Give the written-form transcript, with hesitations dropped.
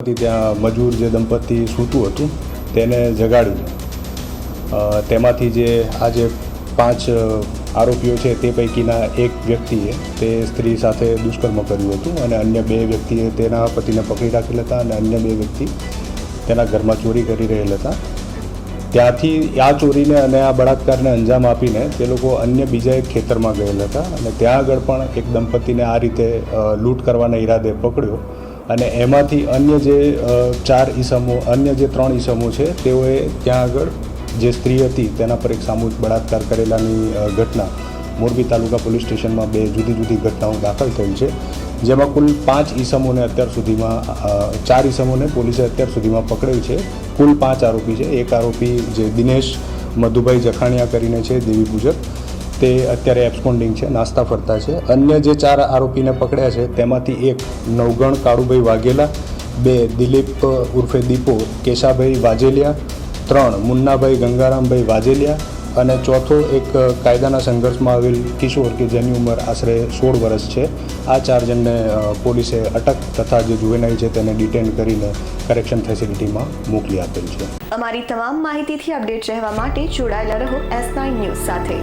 ત્યાં મજૂર જે દંપતી સૂતું હતું તેને જગાડી તેમાંથી જે આજે 5 આરોપીઓ છે તે પૈકીના એક વ્યક્તિએ તે સ્ત્રી સાથે દુષ્કર્મ કર્યું હતું અને અન્ય 2 વ્યક્તિએ તેના પતિને પકડી રાખેલ હતા અને અન્ય 2 વ્યક્તિ તેના ઘરમાં ચોરી કરી રહેલ હતા. ત્યાંથી આ ચોરીને અને આ બળાત્કારને અંજામ આપીને તે લોકો અન્ય બીજા એક ખેતરમાં ગયેલ હતા અને ત્યાં આગળ પણ એક દંપતીને આ રીતે લૂંટ કરવાના ઈરાદે પકડ્યો અને એમાંથી અન્ય જે 3 ઈસમો છે તેઓએ ત્યાં આગળ જે સ્ત્રી હતી તેના પર એક સામૂહિક બળાત્કાર કરેલાની ઘટના મોરબી તાલુકા પોલીસ સ્ટેશનમાં 2 જુદી જુદી ઘટનાઓ દાખલ થઈ છે, જેમાં કુલ 5 ઈસમોને અત્યાર સુધીમાં 4 ઈસમોને પોલીસે અત્યાર સુધીમાં પકડેલ છે. કુલ 5 આરોપી છે. એક આરોપી જે દિનેશ મધુભાઈ જખાણિયા કરીને છે દેવી પૂજક, તે અત્યારે એબ્સ્કોન્ડિંગ છે, નાસ્તા ફરતા છે. અન્ય જે 4 આરોપીને પકડ્યા છે તેમાંથી એક નવગણ કાળુભાઈ વાઘેલા, 2 દિલીપ ઉર્ફે દીપો કેશાભાઈ વાજેલિયા, 3 મુન્નાભાઈ ગંગારામભાઈ વાજેલિયા અને ચોથો એક કાયદાના સંઘર્ષમાં આવેલ કિશોર કે જેની ઉંમર આશરે 16 વર્ષ છે. આ 4 જણને પોલીસે અટક તથા જે જુવેનાઇલ છે તેને ડિટેન કરીને કરેક્શન ફેસિલિટીમાં મોકલી આપેલ છે. અમારી તમામ માહિતીથી અપડેટ રહેવા માટે જોડાયેલા રહો S9 ન્યૂઝ સાથે.